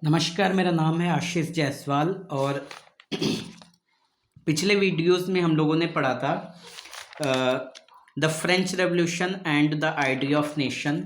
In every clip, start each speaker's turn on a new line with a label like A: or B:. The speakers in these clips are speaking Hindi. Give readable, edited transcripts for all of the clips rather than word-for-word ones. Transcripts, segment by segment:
A: नमस्कार, मेरा नाम है आशीष जायसवाल और पिछले वीडियोस में हम लोगों ने पढ़ा था the French revolution and the idea of nation.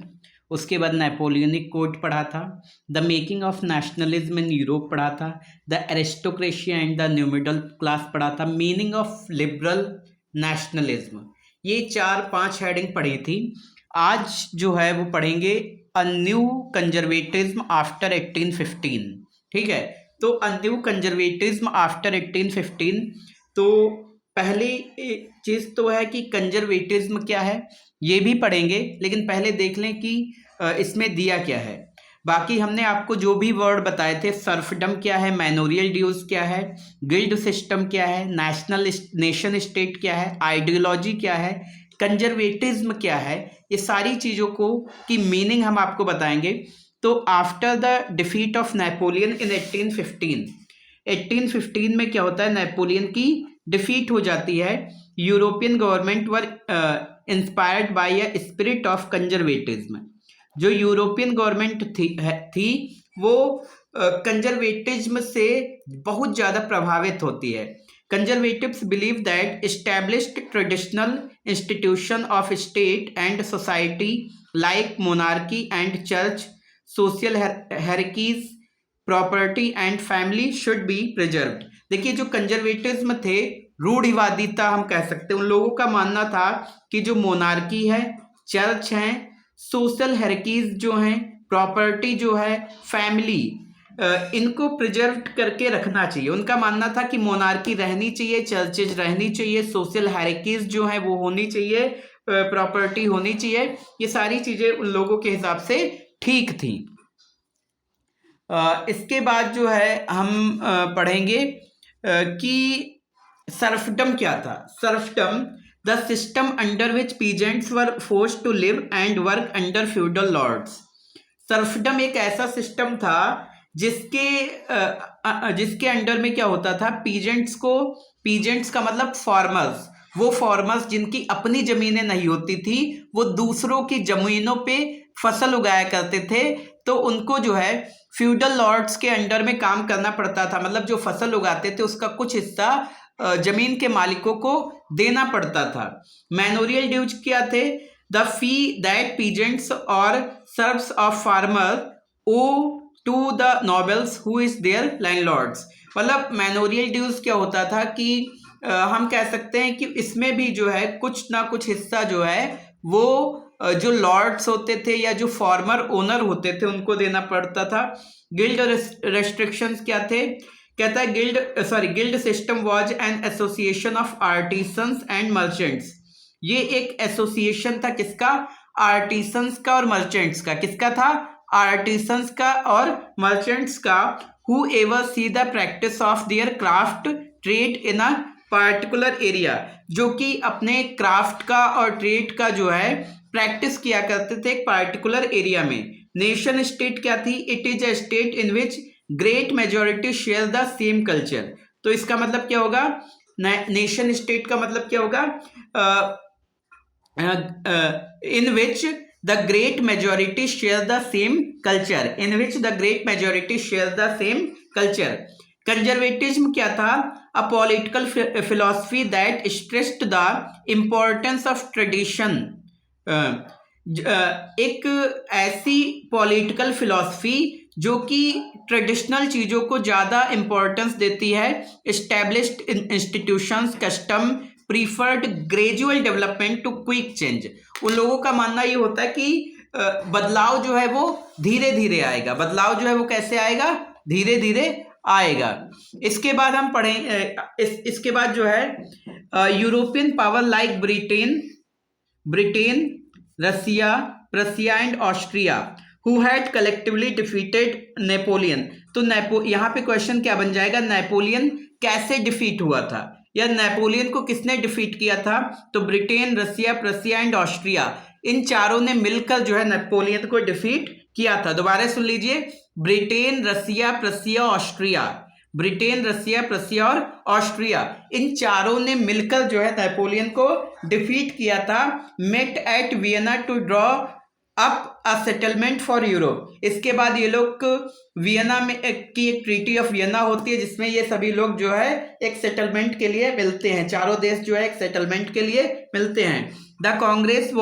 A: उसके बाद नेपोलियनिक कोड पढ़ा था, the making of nationalism in Europe पढ़ा था, the aristocracy and the new middle class पढ़ा था, मीनिंग ऑफ लिबरल नेशनलिज्म। ये 4-5 हेडिंग पढ़ी थी। आज जो है वो पढ़ेंगे अ न्यू कंजर्वेटिज्म आफ्टर 1815। ठीक है, तो अ न्यू कंजर्वेटिज्म आफ्टर 1815। तो पहली चीज़ तो है कि कंजर्वेटिज्म क्या है, ये भी पढ़ेंगे, लेकिन पहले देख लें कि इसमें दिया क्या है। बाकी हमने आपको जो भी वर्ड बताए थे, सर्फडम क्या है, मैनोरियल ड्यूज क्या है, गिल्ड सिस्टम क्या है, नेशन स्टेट क्या है, आइडियोलॉजी क्या है, कंजर्वेटिज्म क्या है, ये सारी चीज़ों को की मीनिंग हम आपको बताएंगे। तो after the defeat of Napoleon in 1815 में क्या होता है, नेपोलियन की डिफीट हो जाती है। European government were inspired by a spirit of conservatism. जो यूरोपियन गवर्नमेंट थी वो कंजर्वेटिज्म से बहुत ज़्यादा प्रभावित होती है। Conservatives believe that established traditional institution of state and society like monarchy and church, social hierarchies, property and family should be preserved। देखिए, जो कंजर्वेटिज्म थे, रूढ़िवादिता हम कह सकते हैं, उन लोगों का मानना था कि जो मोनार्की है, चर्च है, सोशल हायरार्कीज जो हैं, प्रॉपर्टी जो है, फैमिली, इनको प्रिजर्व करके रखना चाहिए। उनका मानना था कि मोनार्की रहनी चाहिए, चर्चेज रहनी चाहिए, सोशल हायरार्कीज जो है वो होनी चाहिए, प्रॉपर्टी होनी चाहिए। ये सारी चीज़ें उन लोगों के हिसाब से ठीक थी। इसके बाद जो है हम पढ़ेंगे कि सर्फडम क्या था। Serfdom the system under which peasants were forced to live and work under feudal lords. Serfdom एक ऐसा सिस्टम था जिसके अंडर में क्या होता था, पीजेंट्स का मतलब फार्मर्स, वो फार्मर्स जिनकी अपनी जमीनें नहीं होती थी, वो दूसरों की जमीनों पे फसल उगाया करते थे। तो उनको जो है फ्यूडल लॉर्ड्स के अंडर में काम करना पड़ता था। मतलब जो फसल उगाते थे उसका कुछ हिस्सा जमीन के मालिकों को देना पड़ता था। मैनोरियल ड्यूज क्या थे, द फी दैट पीजेंट्स और serfs of farmer owe to the nobles who is their landlords. मतलब मैनोरियल ड्यूज क्या होता था कि हम कह सकते हैं कि इसमें भी जो है कुछ ना कुछ हिस्सा जो है वो जो लॉर्ड्स होते थे या जो फार्मर ओनर होते थे उनको देना पड़ता था। गिल्ड रेस्ट्रिक्शंस क्या थे, कहता है guild system was an association of artisans and merchants. ये एक एसोसिएशन था, किसका, आर्टिसंस का और मर्चेंट्स का। किसका था, आर्टिसंस का और मर्चेंट्स का। Who ever see the practice of their craft trade in a particular area, जो कि अपने क्राफ्ट का और ट्रेड का जो है प्रैक्टिस किया करते थे एक पार्टिकुलर एरिया में। नेशन स्टेट क्या थी, it is a state in which great majority share the same culture. तो इसका मतलब क्या होगा, नेशन स्टेट का मतलब क्या होगा, in which the great majority share the same culture, in which the great majority share the same culture। Conservatism क्या था, a political philosophy that stressed the importance of tradition। एक ऐसी पॉलिटिकल फिलॉसफी जो कि ट्रेडिशनल चीज़ों को ज़्यादा इम्पोर्टेंस देती है। Established institutions, custom, preferred gradual development to quick change. उन लोगों का मानना ये होता है कि बदलाव जो है वो धीरे धीरे आएगा। बदलाव जो है वो कैसे आएगा, धीरे धीरे आएगा। इसके बाद हम पढ़ें, इसके बाद जो है European power like Britain, Russia, Prussia and Austria who had collectively defeated Napoleon. तो यहाँ पे क्वेश्चन क्या बन जाएगा, नेपोलियन कैसे डिफीट हुआ था या नेपोलियन को किसने डिफीट किया था। तो Britain, Russia, Prussia and Austria, इन चारों ने मिलकर जो है नेपोलियन को डिफीट किया था। दोबारा सुन लीजिए, Britain, Russia, प्रसिया, Austria, Britain, Russia, प्रसिया और ऑस्ट्रिया, इन चारों ने मिलकर जो है नेपोलियन को डिफीट किया था। Met at Vienna to draw up a settlement for Europe. इसके बाद ये लोग वियना में की एक ट्रीटी ऑफ वियना होती है जिसमें ये सभी लोग जो है एक सेटलमेंट के लिए मिलते हैं, चारों देश जो है एक सेटलमेंट के लिए मिलते हैं। The Congress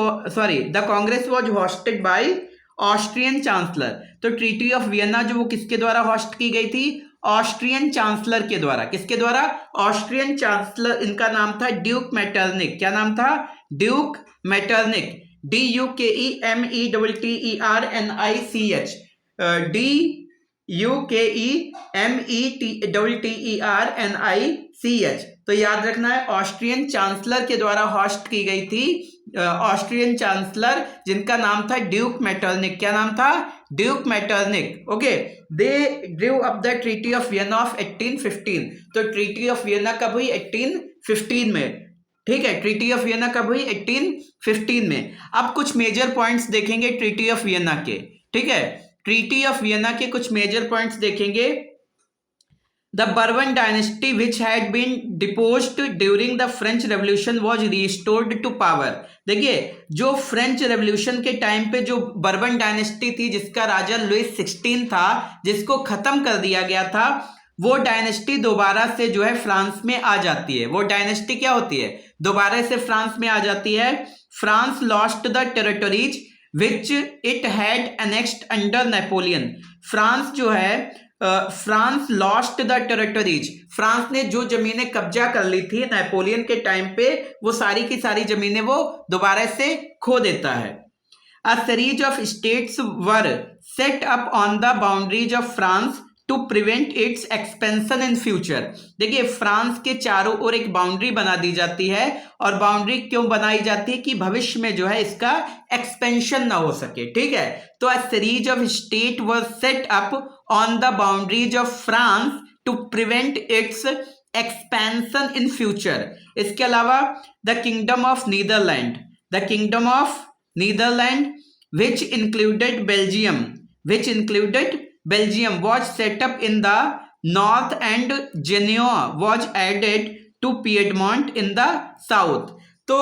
A: was hosted by Austrian chancellor. तो ट्रीटी ऑफ वियना जो वो किसके द्वारा होस्ट की गई थी? ऑस्ट्रियन चांसलर के द्वारा। किसके द्वारा? Austrian chancellor. इनका नाम था ड्यूक मेटरनिक। क्या नाम था? Duke Metternich. DUKEMETTERNICH। DUKEMETTERNICH। तो याद रखना है, ऑस्ट्रियन चांसलर के द्वारा होस्ट की गई थी। ऑस्ट्रियन चांसलर जिनका नाम था ड्यूक मेटरनिक। क्या नाम था? Duke Metternich. Okay, they Drew up the treaty of Vienna of 1815। तो ट्रीटी ऑफ वियना कब हुई? 1815 में। ठीक है, ट्रीटी ऑफ वियना कब हुई? 1815 में। अब कुछ मेजर पॉइंट्स देखेंगे ट्रीटी ऑफ वियना के। ठीक है, ट्रीटी ऑफ वियना के कुछ मेजर पॉइंट्स देखेंगे। The Bourbon dynasty, which had been deposed during the French Revolution, was restored to power। देखिए, जो फ्रेंच रेवोल्यूशन के टाइम पे जो बर्बन डायनेस्टी थी जिसका राजा लुइस 16 था, जिसको खत्म कर दिया गया था, वो डायनेस्टी दोबारा से जो है फ्रांस में आ जाती है। वो डायनेस्टी क्या होती है? दोबारा से फ्रांस में आ जाती है। France lost the territories which it had annexed under Napoleon. France जो है France lost the territories. France ने जो जमीनें कब्जा कर ली थी नेपोलियन के टाइम पे, वो सारी की सारी जमीनें वो दोबारा से खो देता है। A series of states were set up on the boundaries of France to prevent its expansion in future. देखिए, फ्रांस के चारों ओर एक बाउंड्री बना दी जाती है, और बाउंड्री क्यों बनाई जाती है? कि भविष्य में जो है इसका एक्सपेंशन ना हो सके। ठीक है, तो a series of state was set up on the boundaries of France to prevent its expansion in future. इसके अलावा the kingdom of Netherland which included Belgium was set up in the north and Genoa was added to Piedmont in the south। तो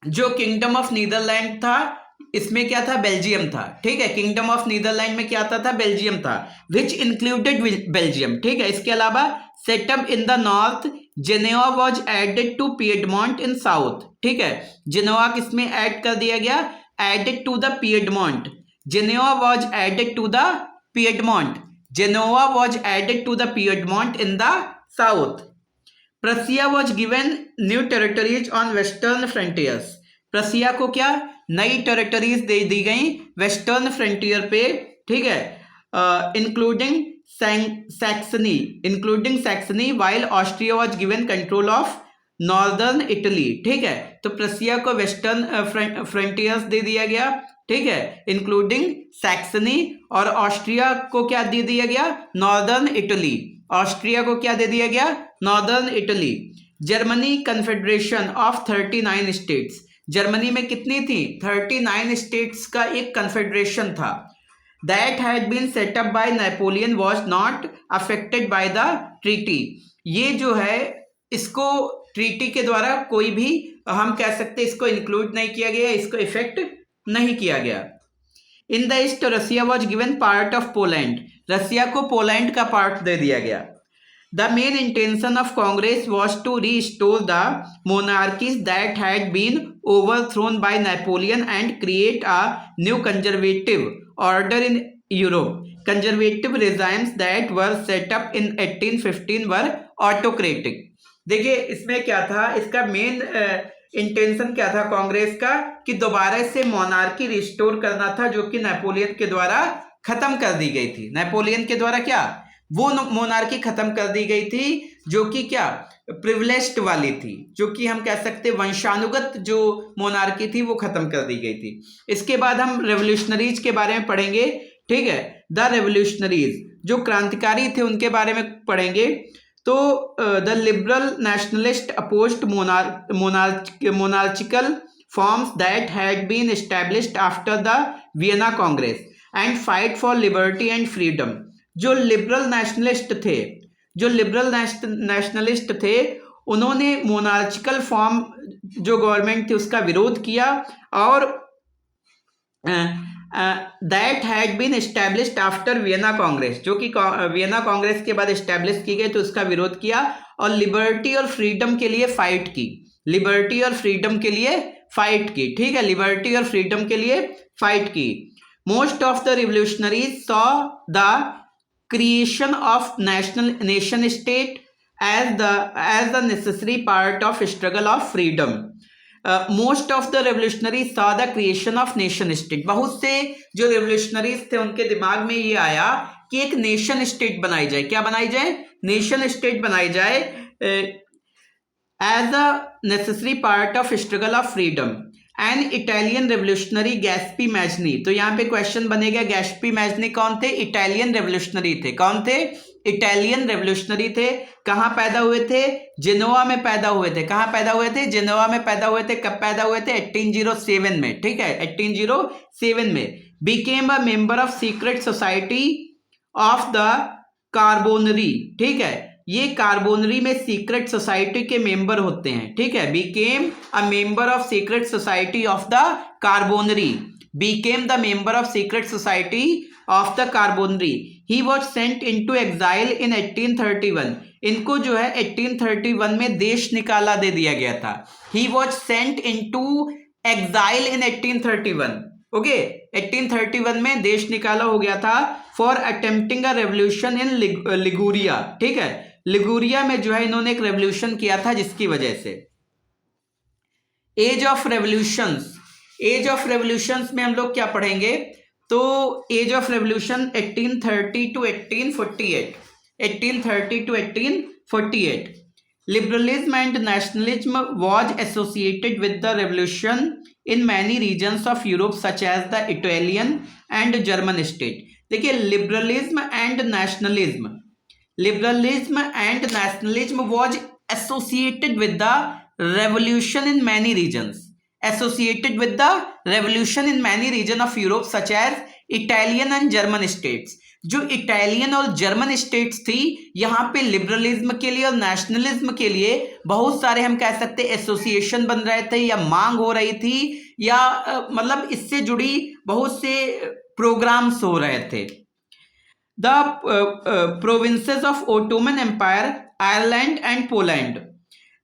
A: जो किंगडम ऑफ नीदरलैंड था इसमें क्या था? बेल्जियम था। ठीक है, किंगडम ऑफ नीदरलैंड में क्या आता था? बेल्जियम था। Which included Belgium. ठीक है, इसके अलावा setup in the north, Genoa was added to Piedmont in south. ठीक है, जेनेवा किसमें ऐड कर दिया गया? Added to the Piedmont. Genoa was added to the Piedmont. Genoa was added to the Piedmont in the south. Prussia was given new territories on western frontiers. Prussia को क्या? नई टेरिटरीज दे दी गई वेस्टर्न फ्रंटियर पे। ठीक है, including Saxony while Austria was given control of northern Italy. ठीक है, तो प्रसिया को वेस्टर्न फ्रंटियर्स दे दिया गया। ठीक है, इंक्लूडिंग सैक्सनी, और ऑस्ट्रिया को क्या दे दिया गया? Northern Italy. ऑस्ट्रिया को क्या दे दिया गया? Northern Italy. Germany confederation of 39 states. Germany में कितनी थी? 39 स्टेट्स का एक कन्फेडरेशन था। That had been set up by Napoleon was not affected by the treaty. ये जो है इसको ट्रीटी के द्वारा कोई भी हम कह सकते इसको इंक्लूड नहीं किया गया, इसको इफेक्ट नहीं किया गया। In the east Russia was given part of Poland. Russia को पोलैंड का पार्ट दे दिया गया। The main intention of Congress was to restore the monarchies that had been overthrown by Napoleon and create a new conservative order in Europe. Conservative regimes that were set up in 1815 were autocratic। देखिए, इसमें क्या था? इसका मेन इंटेंशन क्या था कांग्रेस का? कि दोबारा से मोनार्की रिस्टोर करना था जो कि नेपोलियन के द्वारा खत्म कर दी गई थी। नेपोलियन के द्वारा क्या? वो मोनार्की खत्म कर दी गई थी जो कि क्या? प्रिविलेज्ड वाली थी, जो कि हम कह सकते वंशानुगत जो मोनार्की थी वो खत्म कर दी गई थी। इसके बाद हम रेवोल्यूशनरीज के बारे में पढ़ेंगे। ठीक है, द रेवोल्यूशनरीज जो क्रांतिकारी थे उनके बारे में पढ़ेंगे। तो the liberal nationalist opposed monarchical forms that had been established after the Vienna Congress and fight for liberty and freedom. जो लिबरल नेशनलिस्ट थे उन्होंने मोनार्चिकल फॉर्म जो गवर्नमेंट थी उसका विरोध किया और that had been established after Vienna congress, जो कि वियना कांग्रेस के बाद एस्टेब्लिश की गई, तो उसका विरोध किया और लिबर्टी और फ्रीडम के लिए फाइट की, लिबर्टी और फ्रीडम के लिए फाइट की, ठीक है, लिबर्टी और फ्रीडम के लिए फाइट की। Most of the revolutionaries saw the creation of nation state as the necessary part of struggle of freedom. Most of the revolutionaries saw the creation of nation state. बहुत से जो revolutionaries थे उनके दिमाग में ये आया कि एक नेशन स्टेट बनाई जाए। क्या बनाई जाए? नेशन स्टेट बनाई जाए as a necessary part of struggle of freedom. An Italian revolutionary Giuseppe Mazzini, तो यहाँ पे क्वेश्चन बनेगा गैस्पी मैजनी कौन थे? इटालियन रेवोल्यूशनरी थे। कौन थे? इटालियन रेवोल्यूशनरी थे। कहाँ पैदा हुए थे? जेनोवा में पैदा हुए थे। कहाँ पैदा हुए थे? जेनोवा में पैदा हुए थे। कब पैदा हुए थे? 1807 में, ठीक है, 1807 में। Became a member of secret society of the Carbonari, ठीक है, ये कार्बोनरी में सीक्रेट सोसाइटी के मेंबर होते हैं, ठीक है। Beckham a member of secret society of the Carbonari, Beckham the member of secret society of the Carbonari. He was sent into exile in 1831, इनको जो है 1831 में देश निकाला दे दिया गया था। He was sent into exile in 1831, okay, 1831 में देश निकाला हो गया था for attempting a revolution in Liguria, ठीक है, लिगुरिया में जो है इन्होंने एक रेवोल्यूशन किया था जिसकी वजह से। Age of revolutions, age of revolutions में हम लोग क्या पढ़ेंगे? तो age of revolution 1830 to 1848, 1830 to 1848। Liberalism and nationalism was associated with the revolution in many regions of Europe such as the Italian and German state. देखिए, liberalism and nationalism, liberalism and nationalism was associated with the revolution in many regions, associated with the revolution in many regions of Europe such as Italian and German states। जो इटालियन और जर्मन स्टेट्स थी, यहाँ पे लिबरलिज्म के लिए और नेशनलिज्म के लिए बहुत सारे हम कह सकते एसोसिएशन बन रहे थे या मांग हो रही थी या मतलब इससे जुड़ी बहुत से प्रोग्राम्स हो रहे थे। The provinces of Ottoman Empire, Ireland and Poland।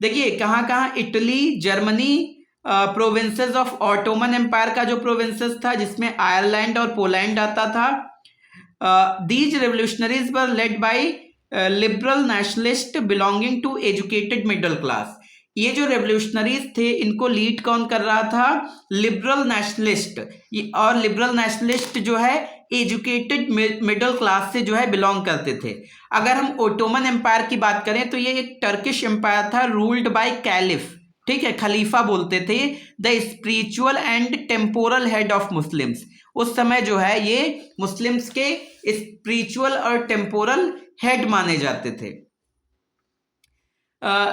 A: देखिए कहाँ कहाँ, Italy, Germany, provinces of Ottoman empire का जो प्रोविंसेस था जिसमें आयरलैंड और पोलैंड आता था। These revolutionaries were led by liberal nationalist belonging to educated middle class. ये जो रेवोल्यूशनरीज थे इनको लीड कौन कर रहा था? लिबरल नेशनलिस्ट, और लिबरल नेशनलिस्ट जो है एजुकेटेड मिडिल क्लास से जो है बिलोंग करते थे। अगर हम ओटोमन एम्पायर की बात करें तो ये एक टर्किश एम्पायर था रूल्ड बाय कैलिफ, ठीक है, खलीफा बोलते थे, the spiritual and temporal head of Muslims. उस समय जो है ये मुस्लिम्स के स्पिरिचुअल और टेम्पोरल हेड माने जाते थे।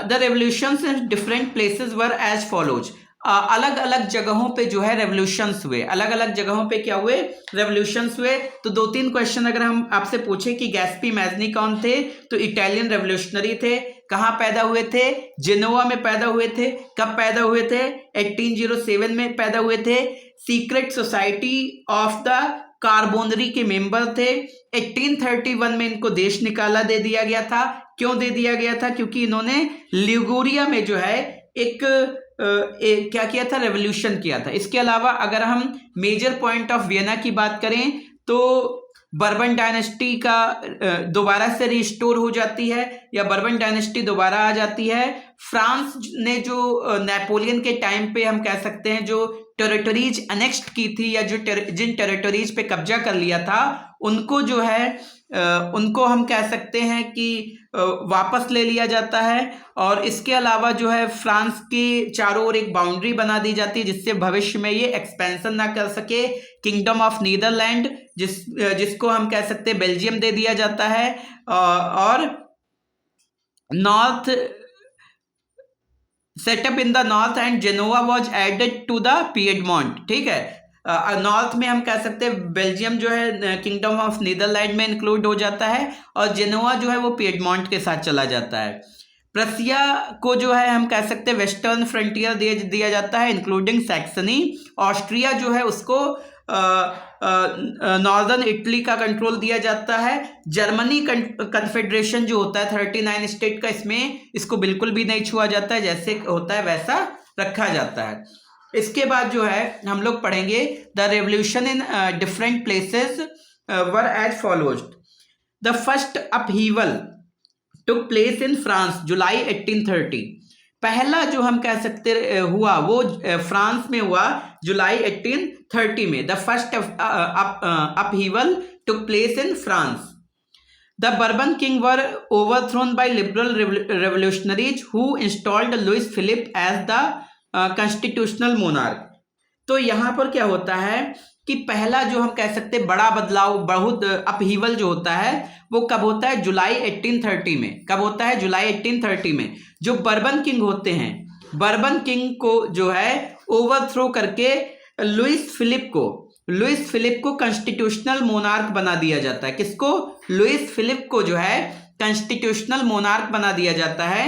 A: The revolutions in different places were as follows. अलग अलग जगहों पे जो है रेवोल्यूशंस हुए, अलग अलग जगहों पे क्या हुए? रेवोल्यूशंस हुए। तो दो तीन क्वेश्चन अगर हम आपसे पूछे कि गैस्पी मैजनी कौन थे, तो इटालियन रेवोल्यूशनरी थे। कहाँ पैदा हुए थे? जेनोवा में पैदा हुए थे। कब पैदा हुए थे? 1807 में पैदा हुए थे। Secret society of the Carbonari के मेंबर थे। 1831 में इनको देश निकाला दे दिया गया था। क्यों दे दिया गया था? क्योंकि इन्होंने लिगुरिया में जो है एक क्या किया था? रेवोल्यूशन किया था। इसके अलावा अगर हम मेजर पॉइंट ऑफ वियना की बात करें तो बर्बन डायनेस्टी का दोबारा से रिस्टोर हो जाती है या बर्बन डायनेस्टी दोबारा आ जाती है। फ्रांस ने जो नेपोलियन के टाइम पे हम कह सकते हैं जो टेरिटरीज अनेक्स्ट की थी या जो जिन टेरिटरीज पे कब्जा कर लिया था उनको जो है उनको हम कह सकते हैं कि वापस ले लिया जाता है। और इसके अलावा जो है फ्रांस के चारों ओर एक बाउंड्री बना दी जाती है जिससे भविष्य में ये एक्सपेंशन ना कर सके। किंगडम ऑफ नीदरलैंड जिसको हम कह सकते हैं बेल्जियम दे दिया जाता है। और north setup in the north and Genoa was added to the Piedmont. ठीक है, नॉर्थ में हम कह सकते हैं बेल्जियम जो है किंगडम ऑफ नीदरलैंड में इंक्लूड हो जाता है और जेनोवा जो है वो पिएडमोंट के साथ चला जाता है। प्रसिया को जो है हम कह सकते हैं वेस्टर्न फ्रंटियर दिया जाता है इंक्लूडिंग सैक्सनी। ऑस्ट्रिया जो है उसको नॉर्दर्न इटली का कंट्रोल दिया जाता है। जर्मनी कन्फेडरेशन जो होता है 39 स्टेट का, इसमें इसको बिल्कुल भी नहीं छुआ जाता है, जैसे होता है वैसा रखा जाता है। इसके बाद जो है हम लोग पढ़ेंगे the revolution in different places were as follows. The first upheaval took place in France July 1830। पहला जो हम कह सकते हुआ वो फ्रांस में हुआ जुलाई 1830 में। The first upheaval took place in France. The Bourbon king were overthrown by liberal revolutionaries who installed Louis Philippe as the constitutional monarch. तो यहाँ पर क्या होता है कि पहला जो हम कह सकते बड़ा बदलाव, बहुत अपहीवल जो होता है वो कब होता है? जुलाई 1830 में। कब होता है? जुलाई 1830 में। जो बर्बन किंग होते हैं, बर्बन किंग को जो है ओवरथ्रो करके लुइस फिलिप को कॉन्स्टिट्यूशनल मोनार्क बना दिया जाता है। किसको? लुइस फिलिप को जो है कॉन्स्टिट्यूशनल मोनार्क बना दिया जाता है।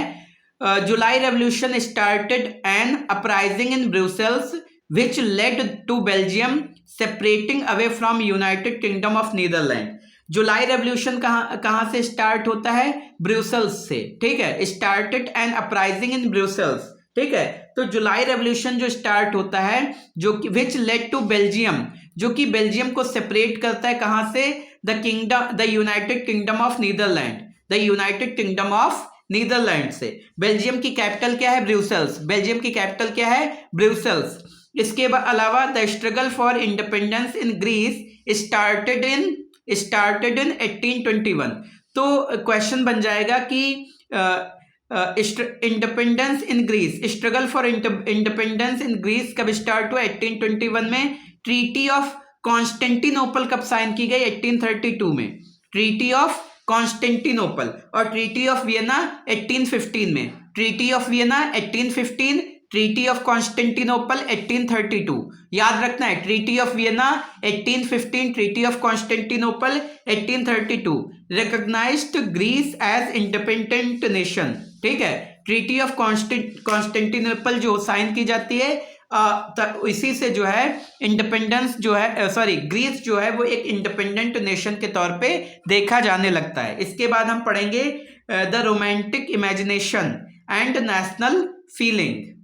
A: July revolution started an uprising in Brussels which led to Belgium separating away from United Kingdom of Netherlands। जुलाई रेवोल्यूशन कहाँ से स्टार्ट होता है? ब्रुसेल्स से, ठीक है। Started an uprising in Brussels, ठीक है। तो जुलाई रेवोल्यूशन जो स्टार्ट होता है, जो कि विच लेड टू बेल्जियम, जो कि बेल्जियम को सेपरेट करता है कहाँ से? The United Kingdom of Netherland, the United Kingdom of Netherland से। बेल्जियम की कैपिटल क्या है? ब्रुसेल्स। बेल्जियम की कैपिटल क्या है? ब्रुसेल्स। इसके अलावा the struggle for independence in Greece started in 1821। तो क्वेश्चन बन जाएगा कि independence in Greece, struggle for independence in Greece कब स्टार्ट हुआ? 1821 में। ट्रीटी ऑफ कॉन्स्टेंटिनोपल कब साइन की गई? 1832 में। Treaty of Constantinople. और ट्रीटी ऑफ वियना 1815 में। Treaty of Vienna 1815, treaty of Constantinople 1832। याद रखना है, treaty of Vienna 1815, treaty of Constantinople 1832। Recognised Greece as independent nation, ठीक है। ट्रीटी ऑफ कॉन्स्टेंटिनोपल जो साइन की जाती है, इसी से जो है इंडिपेंडेंस जो है, ग्रीस जो है वो एक इंडिपेंडेंट नेशन के तौर पे देखा जाने लगता है। इसके बाद हम पढ़ेंगे the romantic imagination and national feeling.